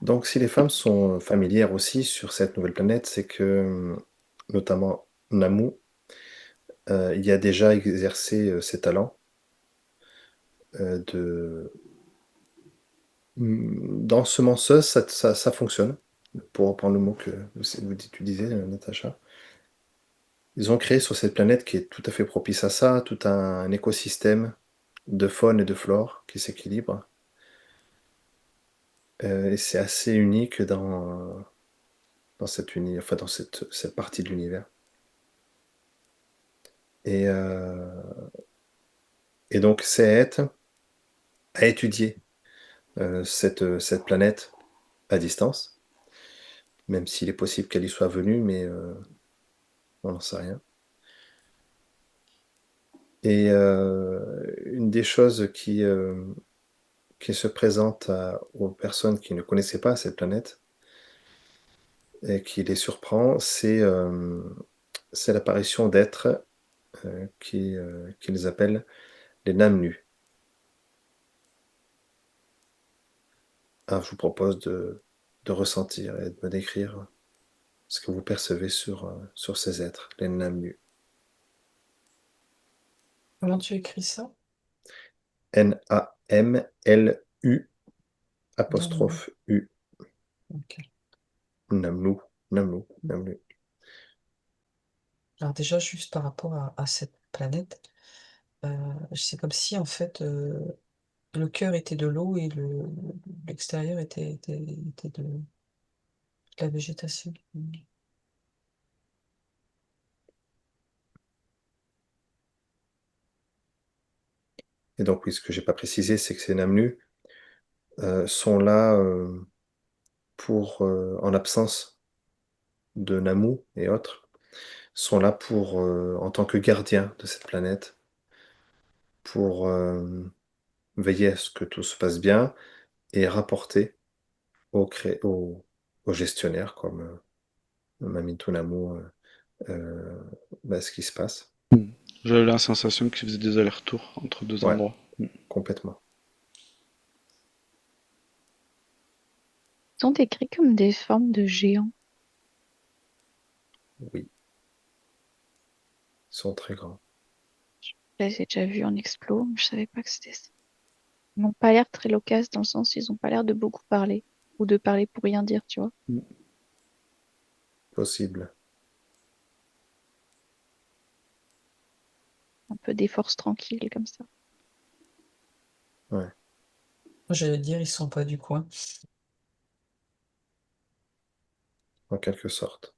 Donc, si les femmes sont familières aussi sur cette nouvelle planète, c'est que, notamment Namu, il y a déjà exercé ses talents de d'ensemenceuse, ça fonctionne, pour reprendre le mot que tu disais, Natacha. Ils ont créé sur cette planète qui est tout à fait propice à ça, tout un écosystème de faune et de flore qui s'équilibre. Et c'est assez unique dans enfin, dans cette partie de l'univers. Et, et donc, Sehet a étudié cette planète à distance, même s'il est possible qu'elle y soit venue, mais on n'en sait rien. Et une des choses qui se présente aux personnes qui ne connaissaient pas cette planète et qui les surprend, c'est l'apparition d'êtres qu'ils appellent les Namnus. Alors, je vous propose de ressentir et de me décrire ce que vous percevez sur ces êtres, les Namnus. Comment tu écris ça? Namlu Non. apostrophe U. Ok. Namnu, Namnu, Namnu. Alors déjà, juste par rapport à cette planète, c'est comme si en fait le cœur était de l'eau et l'extérieur était de la végétation. Et donc, oui, ce que j'ai pas précisé, c'est que ces Namnus sont là en l'absence de Namu et autres, sont là en tant que gardiens de cette planète, pour veiller à ce que tout se passe bien et rapporter au au gestionnaire comme Mamito Namu bah, ce qui se passe. J'avais la sensation qu'il faisait des allers-retours entre deux Ouais, endroits. complètement. Ils sont décrits comme des formes de géants. Oui, ils sont très grands. Là, j'ai déjà vu en explo, mais je savais pas que c'était ça. Ils n'ont pas l'air très loquaces dans le sens où ils n'ont pas l'air de beaucoup parler ou de parler pour rien dire, tu vois. Possible. Un peu des forces tranquilles comme ça. Ouais, Moi, j'allais dire, ils sont pas du coin, en quelque sorte.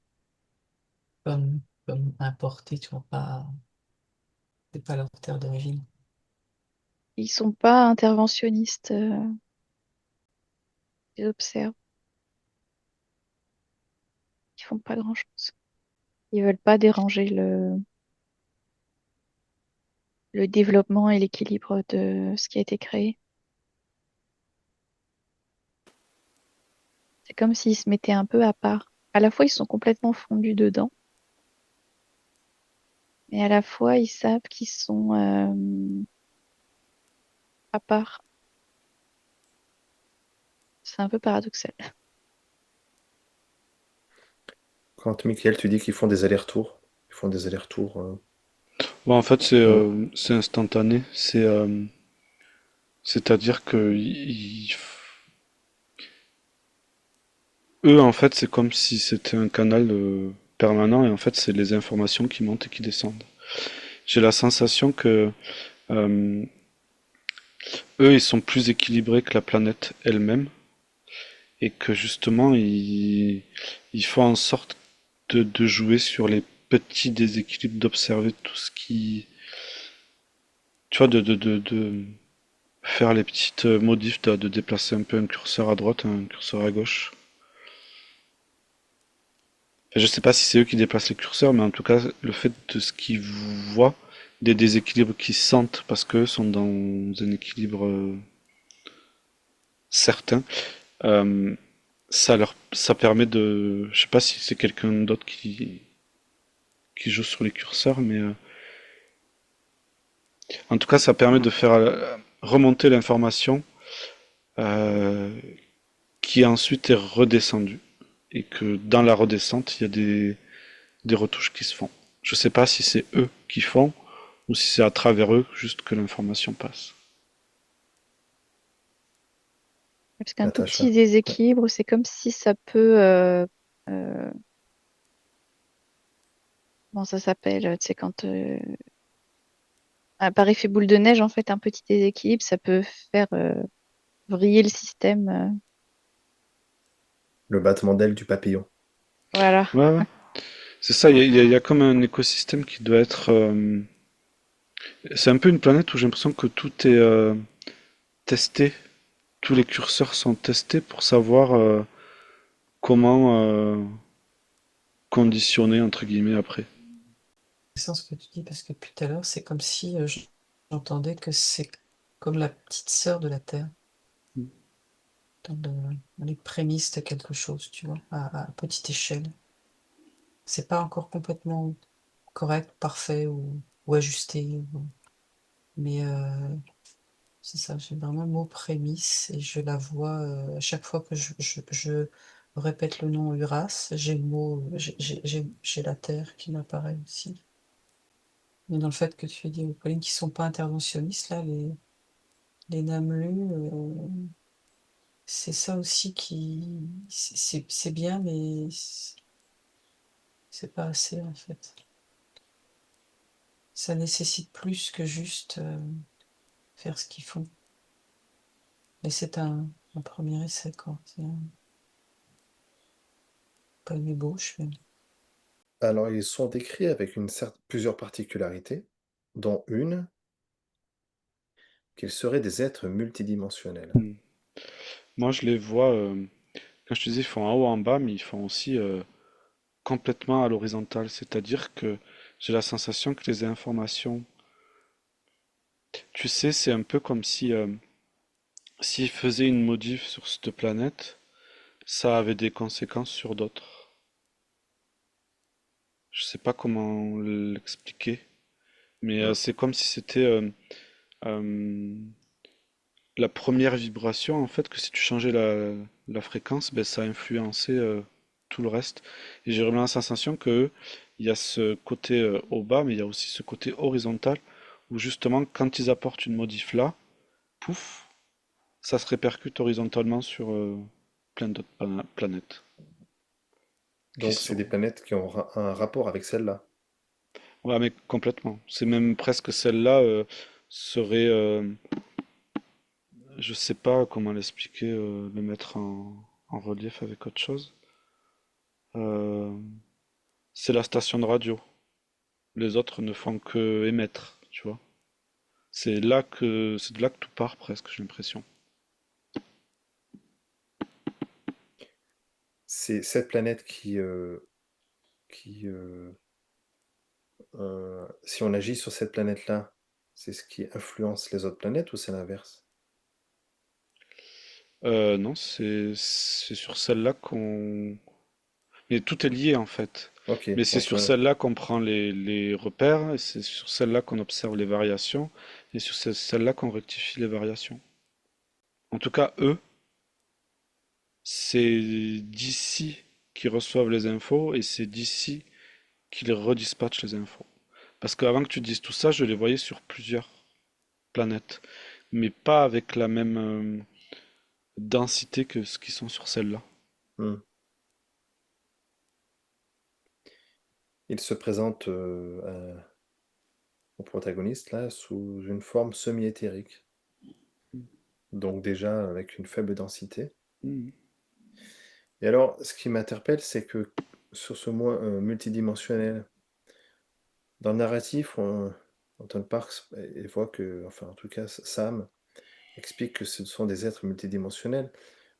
comme importés, tu vois, pas, c'est pas leur terre d'origine. Ils sont pas interventionnistes, ils observent, ils font pas grand-chose. Ils veulent pas déranger le développement et l'équilibre de ce qui a été créé. C'est comme s'ils se mettaient un peu à part. À la fois, ils sont complètement fondus dedans, mais à la fois, ils savent qu'ils sont à part. C'est un peu paradoxal. Quand Michael, tu dis qu'ils font des allers-retours, ils font des allers-retours. Bon, en fait, Hmm. c'est instantané. C'est-à-dire que eux, en fait, c'est comme si c'était un canal permanent et en fait, c'est les informations qui montent et qui descendent. J'ai la sensation que euh, eux, ils sont plus équilibrés que la planète elle-même et que justement, ils font en sorte de jouer sur les petits déséquilibres, d'observer tout ce qui, tu vois, de faire les petites modifs, de déplacer un peu un curseur à droite, un curseur à gauche. Enfin, je sais pas si c'est eux qui déplacent les curseurs, mais en tout cas, le fait de ce qu'ils voient, des déséquilibres qu'ils sentent parce qu'eux sont dans un équilibre certain, euh, ça permet de, je sais pas si c'est quelqu'un d'autre qui joue sur les curseurs, mais en tout cas, ça permet de faire remonter l'information euh, qui ensuite est redescendu. Et que dans la redescente, il y a des retouches qui se font. Je sais pas si c'est eux qui font ou si c'est à travers eux juste que l'information passe. Parce qu'un tout petit Natacha. Ouais. déséquilibre, c'est comme si ça peut, euh, comment ça s'appelle, tu sais, quand par effet boule de neige, en fait, un petit déséquilibre, ça peut faire vriller le système. Le battement d'aile du papillon. Voilà. Ouais, ouais. C'est ça, il y a comme un écosystème qui doit être... C'est un peu une planète où j'ai l'impression que tout est testé. Tous les curseurs sont testés pour savoir comment conditionner, entre guillemets, après. C'est ça ce que tu dis, parce que depuis tout à l'heure, c'est comme si j'entendais que c'est comme la petite sœur de la Terre, dans les prémices de quelque chose, tu vois, à petite échelle. C'est pas encore complètement correct, parfait ou ajusté, mais c'est ça, j'ai vraiment le mot prémisse et je la vois à chaque fois que je répète le nom Uras, j'ai le mot, j'ai la Terre qui m'apparaît aussi. Mais dans le fait que tu as dit, Pauline, qui sont pas interventionnistes, là, les NAMLU, c'est ça aussi qui, c'est bien, mais c'est pas assez, en fait. Ça nécessite plus que juste faire ce qu'ils font. Mais c'est un premier essai, quoi. Pas une ébauche, mais... Alors, ils sont décrits avec plusieurs particularités, dont une, qu'ils seraient des êtres multidimensionnels. Hmm. Moi, je les vois, quand je te dis, ils font en haut, en bas, mais ils font aussi complètement à l'horizontale. C'est-à-dire que j'ai la sensation que les informations, tu sais, c'est un peu comme si s'ils faisaient une modif sur cette planète, ça avait des conséquences sur d'autres. Je sais pas comment l'expliquer, mais Hmm. c'est comme si c'était euh, la première vibration, en fait, que si tu changeais la fréquence, ben, ça influençait tout le reste. Et j'ai vraiment la sensation que il y a ce côté au bas, mais il y a aussi ce côté horizontal, où justement, quand ils apportent une modif là, pouf, ça se répercute horizontalement sur plein d'autres planètes qui Donc, c'est des sont... planètes qui ont un rapport avec celle-là. Ouais, mais complètement. C'est même presque celle-là serait, je sais pas comment l'expliquer, le mettre en relief avec autre chose. Euh, c'est la station de radio. Les autres ne font que émettre, tu vois. C'est de là que tout part presque, j'ai l'impression. C'est cette planète qui si on agit sur cette planète-là, c'est ce qui influence les autres planètes ou c'est l'inverse? Non, c'est sur celle-là qu'on... Mais tout est lié en fait. Ok, Mais c'est donc sur celle-là qu'on prend les repères, et c'est sur celle-là qu'on observe les variations, et sur celle-là qu'on rectifie les variations. En tout cas, eux, c'est d'ici qu'ils reçoivent les infos, et c'est d'ici qu'ils redispatchent les infos. Parce qu'avant que tu dises tout ça, je les voyais sur plusieurs planètes, mais pas avec la même densité que ce qui sont sur celle-là. hmm. Il se présente au protagoniste là sous une forme semi-éthérique, donc déjà avec une faible densité. Mhm. Et alors, ce qui m'interpelle, c'est que sur ce mot multidimensionnel, dans le narratif, Anton Parks évoque, enfin en tout cas Sam explique que ce sont des êtres multidimensionnels,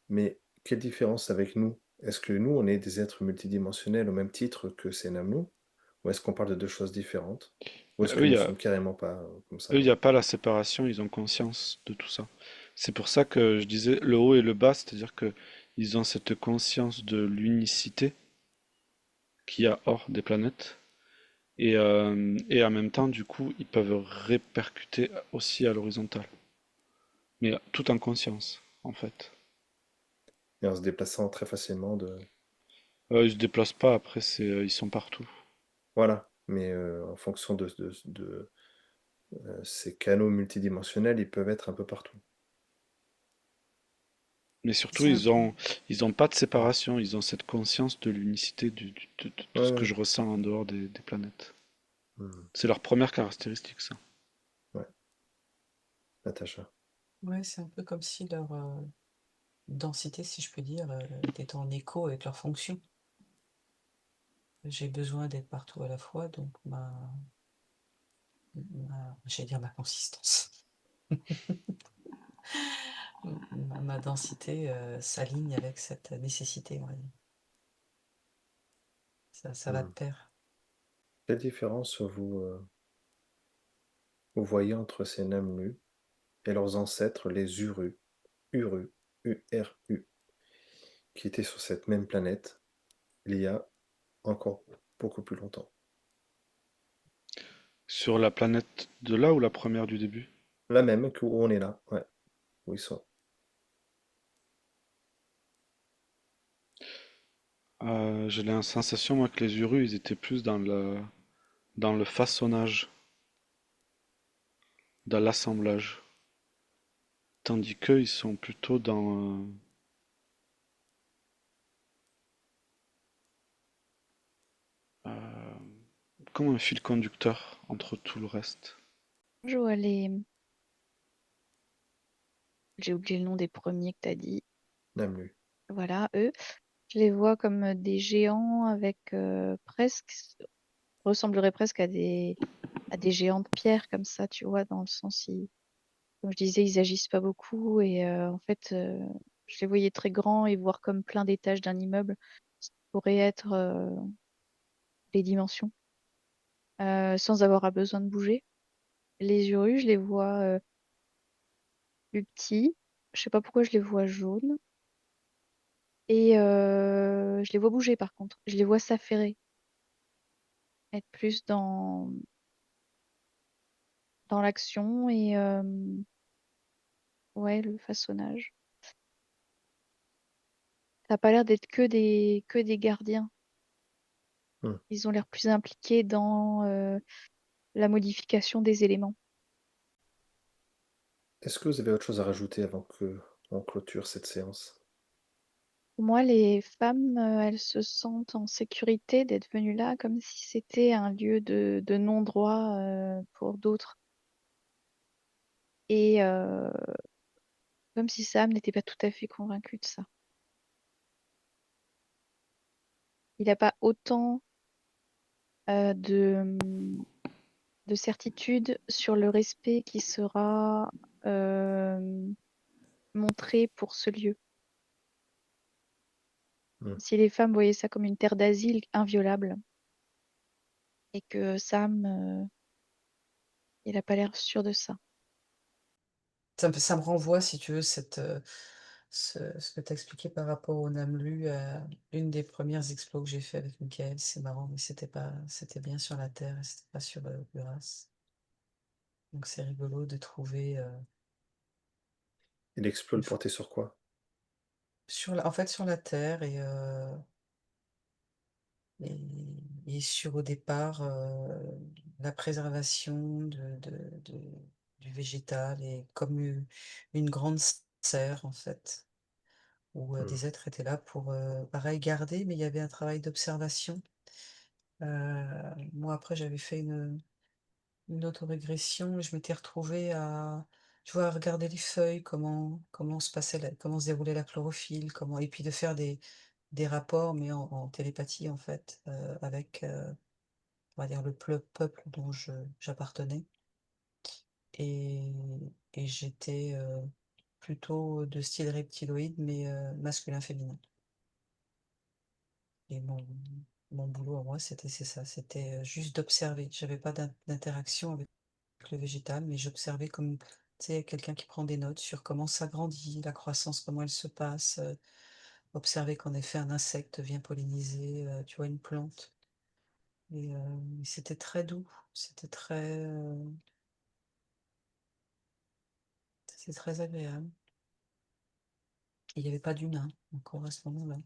mais quelle différence avec nous? Est-ce que nous, on est des êtres multidimensionnels au même titre que ces Namnou? Ou est-ce qu'on parle de deux choses différentes? Ou est-ce Eux, que il nous y a, sommes carrément pas comme ça? eux, il n'y a pas la séparation, ils ont conscience de tout ça. C'est pour ça que je disais le haut et le bas, c'est-à-dire que ils ont cette conscience de l'unicité qu'il y a hors des planètes. Et en même temps, du coup, ils peuvent répercuter aussi à l'horizontale. Mais tout en conscience, en fait. Et en se déplaçant très facilement de... Ils se déplacent pas, après, ils sont partout. Voilà. Mais en fonction ces canaux multidimensionnels, ils peuvent être un peu partout. Mais surtout, C'est un peu. ils ont pas de séparation, ils ont cette conscience de l'unicité de tout Ouais, ce que ouais. je ressens en dehors des planètes. Hmm. C'est leur première caractéristique, ça. Ouais, Natacha. Ouais, c'est un peu comme si leur densité, si je peux dire, était en écho avec leur fonction. J'ai besoin d'être partout à la fois, donc j'allais dire ma consistance. Ma densité s'aligne avec cette nécessité, on va dire. Ça va de Hmm. pair. Quelle différence vous voyez entre ces Namlus et leurs ancêtres, les Uru, URU, qui étaient sur cette même planète il y a encore beaucoup plus longtemps? Sur la planète de là ou la première du début? La même où on est là, ouais, où ils sont. J'ai la sensation, moi, que les Urus, ils étaient plus dans le façonnage, dans l'assemblage. Tandis qu'eux, ils sont plutôt comme un fil conducteur entre tout le reste. Je vois les. J'ai oublié le nom des premiers que t'as dit. Namlu. Voilà, eux. Je les vois comme des géants avec presque. Ressembleraient presque à des géants de pierre comme ça, tu vois, dans le sens, comme je disais, ils agissent pas beaucoup et en fait, je les voyais très grands et voir comme plein d'étages d'un immeuble. Ça pourrait être les dimensions sans avoir à besoin de bouger. Les urus, je les vois plus petits. Je sais pas pourquoi je les vois jaunes. Et je les vois bouger par contre. Je les vois s'affairer, être plus dans l'action et ouais, le façonnage. Ça a pas l'air d'être que des gardiens. Hmm. Ils ont l'air plus impliqués dans la modification des éléments. Est-ce que vous avez autre chose à rajouter avant que on clôture cette séance? Pour moi, les femmes, elles se sentent en sécurité d'être venues là comme si c'était un lieu de non-droit pour d'autres. Et comme si Sam n'était pas tout à fait convaincu de ça. Il n'a pas autant de certitude sur le respect qui sera euh, montré pour ce lieu. Hmm. Si les femmes voyaient ça comme une terre d'asile inviolable et que Sam, il n'a pas l'air sûr de ça. Ça me renvoie, si tu veux, ce que tu as expliqué par rapport au Namlu, à l'une des premières explos que j'ai fait avec Michael. C'est marrant, mais c'était bien sur la Terre et c'était pas sur Uras. Donc c'est rigolo de trouver Et l'exploit une le fois portait sur quoi? en fait sur la Terre et sur au départ la préservation du végétal et comme une grande serre en fait. Où Hmm. des êtres étaient là pour, pareil, garder, mais il y avait un travail d'observation. Moi, après, j'avais fait une autorégression et je m'étais retrouvée tu vois, à regarder les feuilles, comment se passait, comment se déroulait la chlorophylle, et puis de faire des rapports, mais en télépathie, en fait, avec, on va dire, peuple dont j'appartenais. Et, et j'étais plutôt de style reptiloïde, mais masculin-féminin. Et mon boulot à moi, c'est ça, c'était juste d'observer. J'avais pas d'interaction avec le végétal, mais j'observais comme, tu sais, quelqu'un qui prend des notes sur comment ça grandit, la croissance, comment elle se passe, observer qu'en effet un insecte vient polliniser, tu vois, une plante. Et c'était très doux, c'était c'est très agréable. Il n'y avait pas d'humain encore à ce moment-là.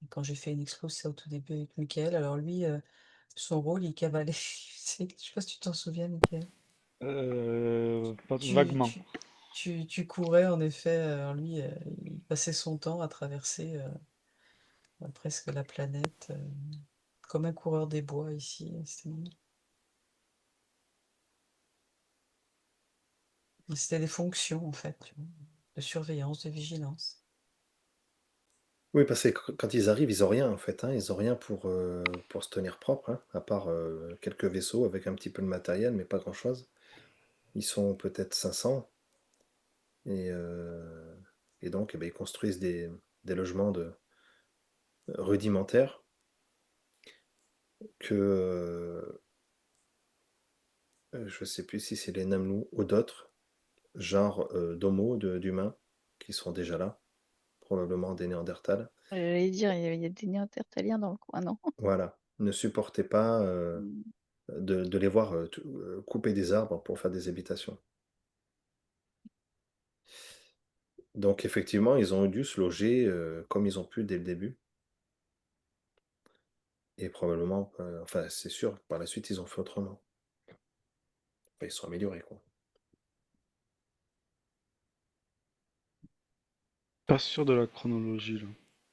Et quand j'ai fait une expo, c'est au tout début avec Michael. Alors lui, son rôle, il cavalait. Je sais pas si tu t'en souviens, Michael. Pas Tu, vaguement. tu, tu courais en effet. Alors lui, il passait son temps à traverser presque la planète, comme un coureur des bois ici. C'était des fonctions en fait, tu vois, de surveillance, de vigilance. Oui, parce que quand ils arrivent, ils ont rien en fait, hein. Ils ont rien pour se tenir propre, hein, à part, quelques vaisseaux avec un petit peu de matériel, mais pas grand-chose. Ils sont peut-être 500 et heu et donc eh beh, ils construisent des logements rudimentaires que, je sais plus si c'est les Namloo ou d'autres, genre, d'homos, d'humains qui sont déjà là, probablement des Néandertals. J'allais dire, il y a des néandertaliens dans le coin, non? Voilà, ne supportaient pas, Mm. de les voir, couper des arbres pour faire des habitations. Donc effectivement, ils ont dû se loger, comme ils ont pu dès le début et probablement, enfin c'est sûr, par la suite, ils ont fait autrement. Enfin, ils se sont améliorés, quoi. Pas sûr de la chronologie là.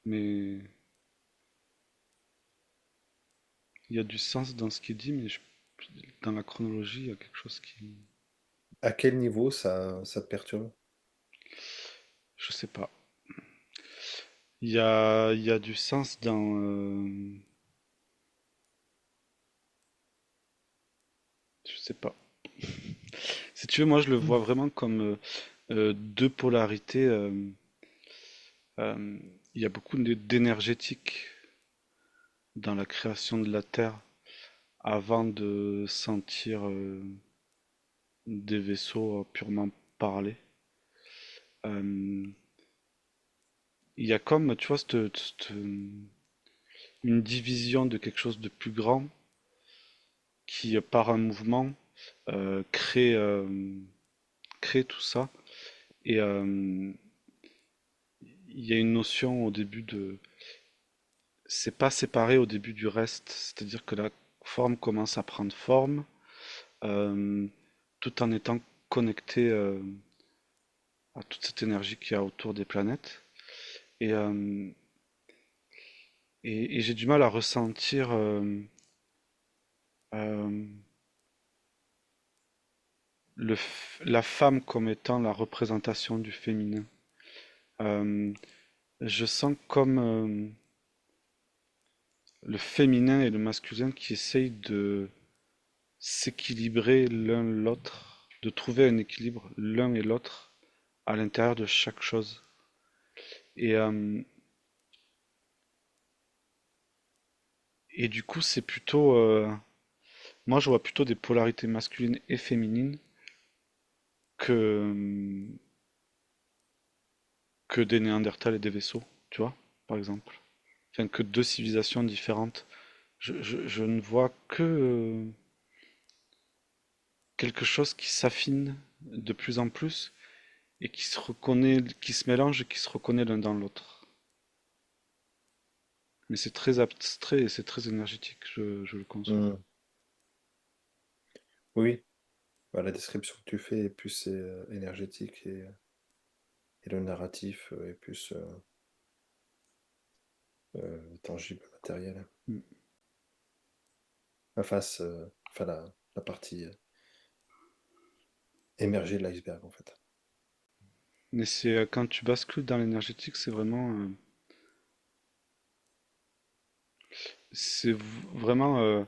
Mais il y a du sens dans ce qui est dit, mais dans la chronologie, il y a quelque chose qui. À quel niveau ça te perturbe? Je sais pas. Il y a du sens dans. Je sais pas. Si tu veux, moi je le vois Mm. vraiment comme deux polarités. Euh, il y a beaucoup d'énergétique dans la création de la Terre avant de sentir des vaisseaux purement parler. Euh, il y a comme, tu vois, une division de quelque chose de plus grand qui, par un mouvement, crée tout ça. Et il y a une notion au début de. C'est pas séparé au début du reste, c'est-à-dire que la forme commence à prendre forme, euh, tout en étant connecté à toute cette énergie qu'il y a autour des planètes. Et, euh, et j'ai du mal à ressentir euh, la femme comme étant la représentation du féminin. Euh, je sens comme le féminin et le masculin qui essayent de s'équilibrer l'un l'autre, de trouver un équilibre l'un et l'autre à l'intérieur de chaque chose. Et, et du coup, c'est plutôt. Moi, je vois plutôt des polarités masculines et féminines que, que des Néandertals et des vaisseaux, tu vois, par exemple. Enfin, que deux civilisations différentes. Je ne vois que quelque chose qui s'affine de plus en plus et qui se reconnaît, qui se mélange et qui se reconnaît l'un dans l'autre. Mais c'est très abstrait et c'est très énergétique, je le conçois. Mmh. Oui, bah, la description que tu fais est plus, énergétique et le narratif, est plus, tangible, matériel. Mm. Enfin la partie, émergée de l'iceberg, en fait. Mais c'est quand tu bascules dans l'énergétique, c'est vraiment, vraiment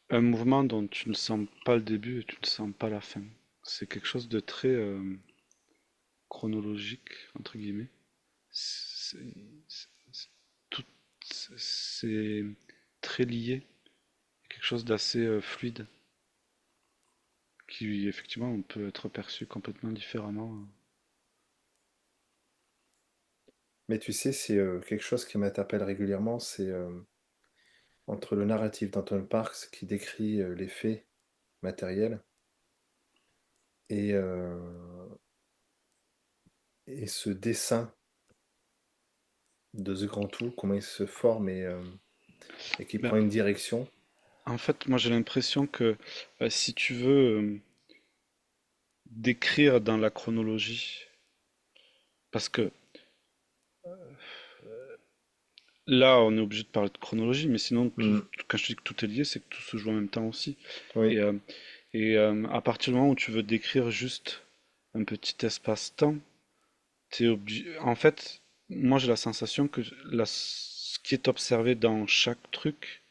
un mouvement dont tu ne sens pas le début et tu ne sens pas la fin. C'est quelque chose de très chronologique, entre guillemets. C'est c'est- tout, c'est très lié, quelque chose d'assez fluide, qui effectivement peut être perçu complètement différemment. Mais tu sais, c'est, quelque chose qui m'interpelle régulièrement, c'est, entre le narratif d'Anton Parks qui décrit, les faits matériels et et ce dessin de ce grand tout, comment il se forme et qui Ben, prend une direction. en fait, moi j'ai l'impression que si tu veux décrire dans la chronologie, parce que là on est obligé de parler de chronologie, mais sinon Hmm. quand je dis que tout est lié, c'est que tout se joue en même temps aussi. Et, Oui. euh, à partir du moment où tu veux décrire juste un petit espace-temps, t'es obligé. En fait, moi j'ai la sensation que ce qui est observé dans chaque truc,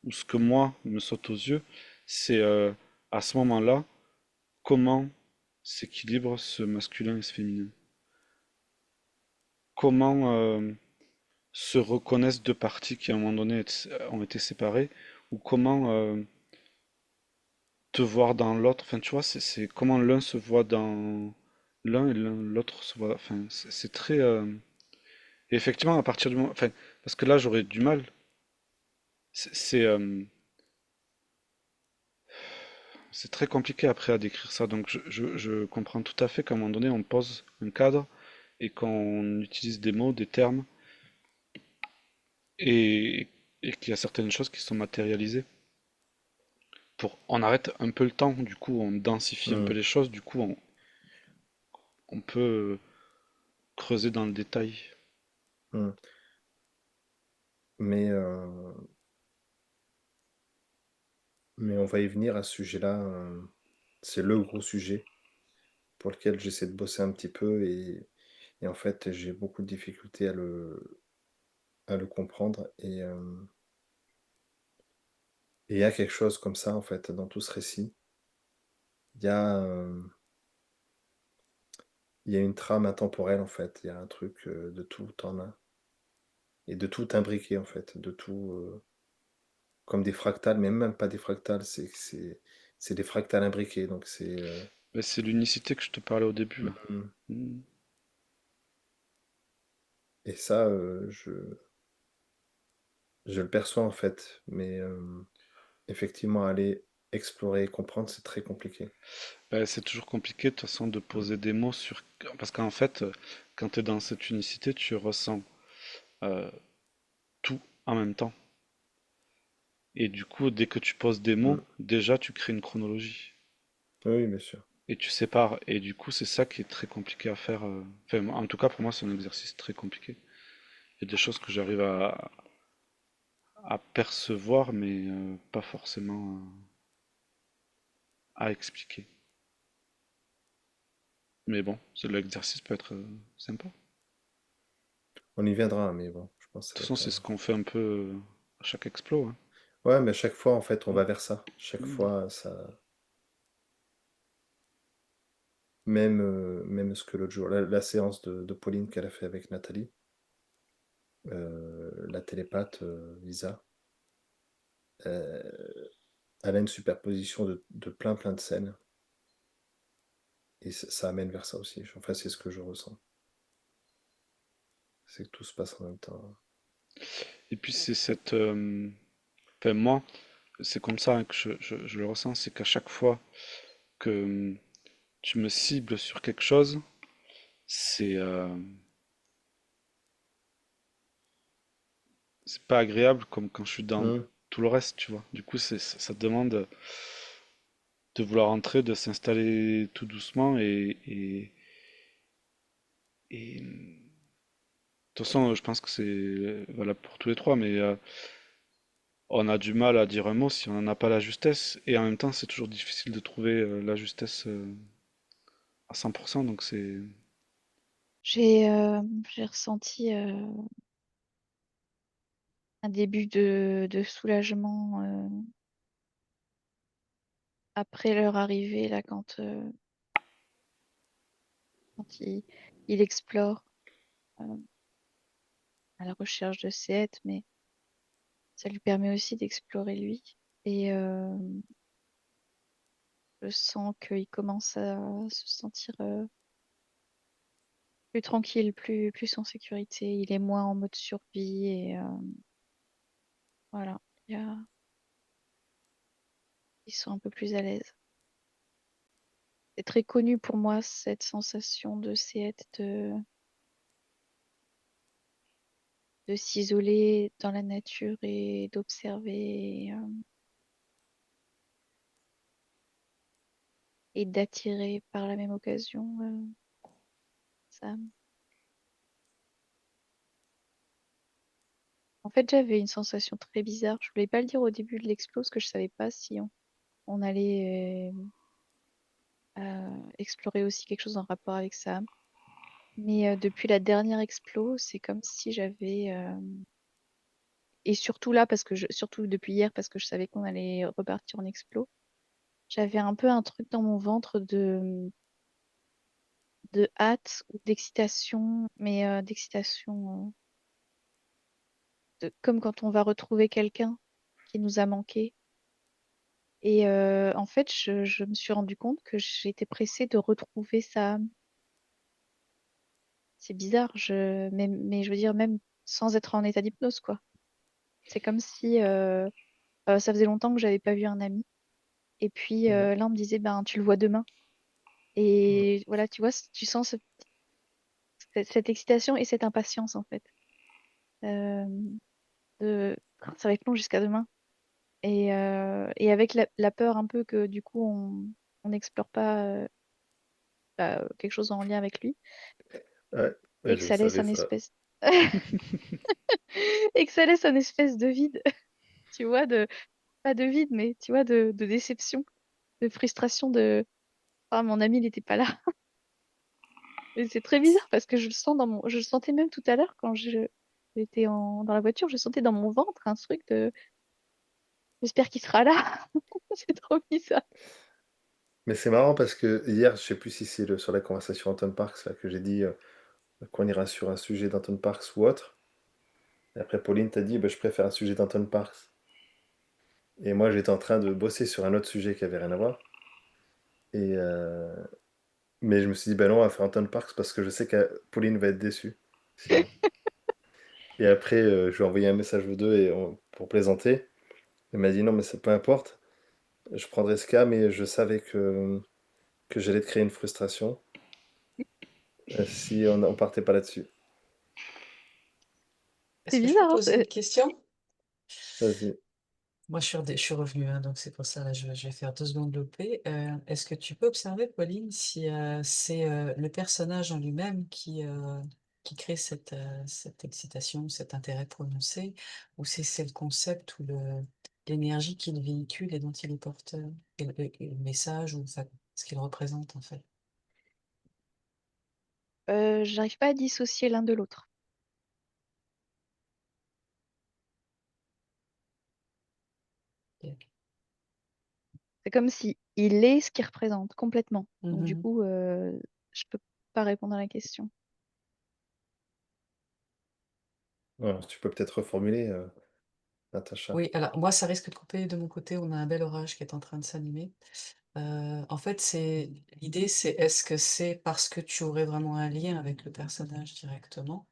ou ce que moi me saute aux yeux, c'est à ce moment-là comment s'équilibre ce masculin et ce féminin. Comment se reconnaissent deux parties qui à un moment donné ont été séparées, ou comment te voir dans l'autre. Enfin, tu vois, c'est comment l'un se voit dans l'un et l'autre se voit. Enfin, c'est très. Et effectivement, à partir du moment. Enfin, parce que là, j'aurais du mal. C'est c'est, euh, c'est très compliqué après à décrire ça. Donc, je comprends tout à fait qu'à un moment donné, on pose un cadre et qu'on utilise des mots, des termes, et, et qu'il y a certaines choses qui sont matérialisées. On arrête un peu le temps, du coup, on densifie un peu Hmm. les choses, du coup, on peut creuser dans le détail. Hmm. Mais, euh, mais on va y venir à ce sujet-là. C'est le gros sujet pour lequel j'essaie de bosser un petit peu et en fait j'ai beaucoup de difficultés à le comprendre et il y a quelque chose comme ça en fait dans tout ce récit. Il y a, il y a une trame intemporelle en fait, il y a un truc de tout en un et de tout imbriqué en fait, de tout comme des fractales, mais même pas des fractales, c'est des fractales imbriquées donc Mais c'est l'unicité que je te parlais au début, là. mm. Mm. Et ça je le perçois en fait, mais effectivement aller explorer et comprendre, c'est très compliqué. C'est toujours compliqué de toute façon de Mmh. poser des mots sur. Parce qu'en fait, quand tu es dans cette unicité, tu ressens euh, tout en même temps. Et du coup, dès que tu poses des mots, Mmh. déjà tu crées une chronologie. Oui, oui, bien sûr. Et tu sépares. Et du coup, c'est ça qui est très compliqué à faire. Enfin, en tout cas, pour moi, c'est un exercice très compliqué. Il y a des choses que j'arrive à percevoir, mais pas forcément à expliquer. Mais bon, l'exercice peut être sympa. De On y viendra, mais bon, je pense que toute ça va façon, être, c'est ce qu'on fait un peu à chaque explo, hein. ouais, mais à chaque fois, en fait, on Mm. va vers ça. Chaque Mm. fois, ça même ce que l'autre jour la séance de Pauline qu'elle a fait avec Nathalie, la télépathe, Lisa, heu, elle a une superposition de plein, plein de scènes et ça amène vers ça aussi. Enfin, c'est ce que je ressens. C'est que tout se passe en même temps. Et puis c'est cette... Enfin, moi, c'est comme ça hein, que je le ressens, c'est qu'à chaque fois que tu me cibles sur quelque chose, c'est c'est pas agréable comme quand je suis dans Mmh. tout le reste, tu vois. Du coup, ça demande de vouloir entrer, de s'installer tout doucement et de toute façon, je pense que c'est valable pour tous les trois, mais on a du mal à dire un mot si on n'en a pas la justesse, et en même temps, c'est toujours difficile de trouver la justesse à 100%, donc c'est... J'ai j'ai ressenti un début de soulagement après leur arrivée, là, quand il explore euh, à la recherche de Seth, mais ça lui permet aussi d'explorer lui. Et je sens qu'il commence à se sentir plus tranquille, plus en sécurité. Il est moins en mode survie et voilà, il y a- ils sont un peu plus à l'aise. C'est très connu pour moi, cette sensation de de s'isoler dans la nature et d'observer et d'attirer par la même occasion ça. En fait, j'avais une sensation très bizarre. Je voulais pas le dire au début de l'explo parce que je savais pas si on allait explorer aussi quelque chose en rapport avec ça. Mais depuis la dernière explo, c'est comme si j'avais et surtout là parce que surtout depuis hier parce que je savais qu'on allait repartir en explo, j'avais un peu un truc dans mon ventre de hâte ou d'excitation, mais d'excitation comme quand on va retrouver quelqu'un qui nous a manqué. Et en fait, je me suis rendu compte que j'étais pressée de retrouver sa âme. C'est bizarre, mais je veux dire, même sans être en état d'hypnose, quoi. C'est comme si ça faisait longtemps que j'avais pas vu un ami. Et puis Ouais. là, on me disait, ben, tu le vois demain. Et voilà, tu vois, tu sens cette excitation et cette impatience, en fait. Euh, ça va être long jusqu'à demain. Et avec la peur un peu que du coup, on n'explore pas quelque chose en lien avec lui. Ouais, ouais, Et que je le ça laisse savais un ça. espèce et que ça laisse un espèce de vide, tu vois, pas de vide, mais tu vois, de déception, de frustration de ah mon ami il n'était pas là. Et c'est très bizarre parce que je le sentais même tout à l'heure quand j'étais dans la voiture, je sentais dans mon ventre un truc de j'espère qu'il sera là. C'est trop bizarre. Mais c'est marrant parce que hier, je sais plus si c'est sur la conversation Anton Parks là, que j'ai dit qu'on ira sur un sujet d'Anton Parks ou autre. Et après, Pauline t'a dit, bah, je préfère un sujet d'Anton Parks. Et moi, j'étais en train de bosser sur un autre sujet qui avait rien à voir. Et, mais je me suis dit, bah non, on va faire Anton Parks parce que je sais que Pauline va être déçue. Sinon. Et après, je lui ai envoyé un message aux deux pour plaisanter. Elle m'a dit, non, mais c'est peu importe. Je prendrais ce cas, mais je savais que j'allais te créer une frustration si on partait pas là-dessus. Est-ce C'est que je peux bizarre, hein, poser une question? Vas-y. Moi, je suis revenue, hein, donc c'est pour ça, là, je vais faire 2 secondes de paix. Est-ce que tu peux observer, Pauline, si c'est le personnage en lui-même qui crée cette excitation, cet intérêt prononcé, ou c'est le concept ou l'énergie qu'il véhicule et dont il est porteur, et le message, ou enfin, ce qu'il représente, en fait? j'arrive pas à dissocier l'un de l'autre. Ok. C'est comme si il est ce qu'il représente complètement. Donc du Mhm. coup, je peux pas répondre à la question. Alors, tu peux peut-être reformuler, Natacha. Oui, alors moi, ça risque de couper de mon côté. On a un bel orage qui est en train de s'animer. En fait, l'idée, c'est est-ce que c'est parce que tu aurais vraiment un lien avec le personnage directement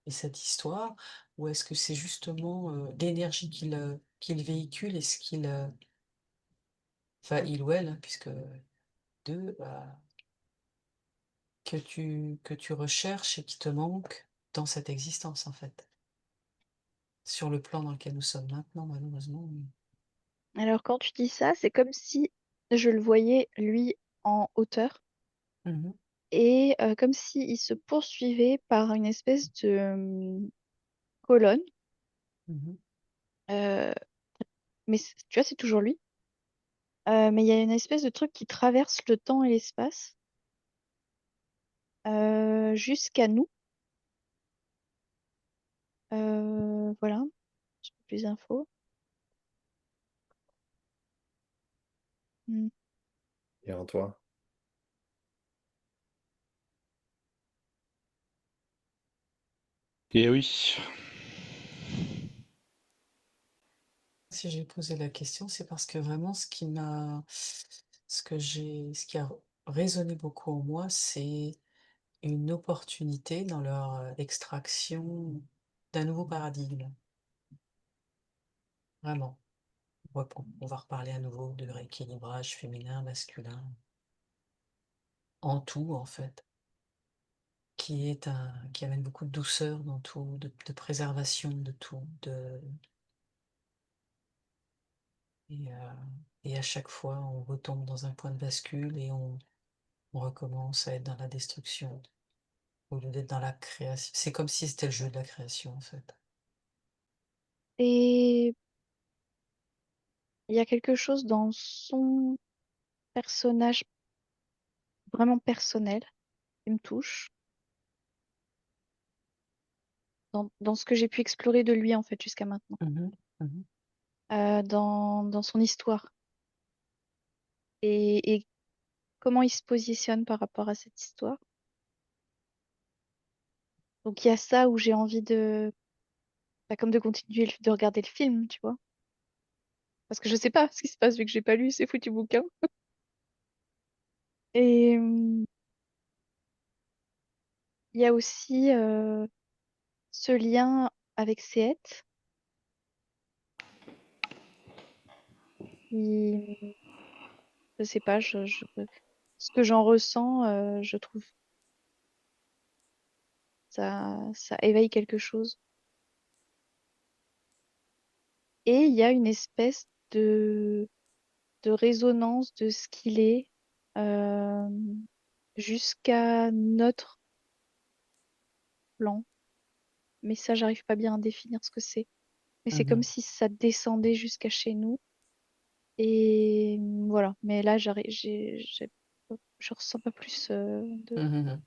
et cette histoire, ou est-ce que c'est justement l'énergie qu'il véhicule et ce enfin il ou elle, hein, puisque deux, que tu recherches et qui te manque dans cette existence en fait, sur le plan dans lequel nous sommes maintenant, malheureusement. Alors quand tu dis ça, c'est comme si je le voyais lui en hauteur Mhm, et comme s'il se poursuivait par une espèce de colonne. mhm, euh, mais tu vois, c'est toujours lui. Mais il y a une espèce de truc qui traverse le temps et l'espace jusqu'à nous. Voilà, j'ai pas plus d'infos. Hmm. Et en toi. Et oui. Si j'ai posé la question, c'est parce que vraiment ce qui a résonné beaucoup en moi, c'est une opportunité dans leur extraction d'un nouveau paradigme. Vraiment. On va reparler à nouveau de rééquilibrage féminin, masculin. en tout, en fait, qui amène beaucoup de douceur dans tout, de préservation de tout, et, euh, et à chaque fois, on retombe dans un point de bascule et on recommence à être dans la destruction au lieu d'être dans la création. C'est comme si c'était le jeu de la création, en fait. Et il y a quelque chose dans son personnage vraiment personnel qui me touche, dans ce que j'ai pu explorer de lui en fait jusqu'à maintenant, Mhm, mhm, dans son histoire et comment il se positionne par rapport à cette histoire. Donc il y a ça où j'ai envie comme de continuer de regarder le film, tu vois. Parce que je sais pas ce qui se passe vu que j'ai pas lu ces foutus bouquins. Et il y a aussi ce lien avec Seet, qui, je sais pas, ce que j'en ressens, je trouve ça éveille quelque chose. Et il y a une espèce de résonance de ce qu'il est euh, jusqu'à notre plan. Mais ça, j'arrive pas bien à définir ce que c'est. Mais c'est comme mhm, si ça descendait jusqu'à chez nous. Et voilà. Mais là, je ressens pas plus de. mhm, mhm.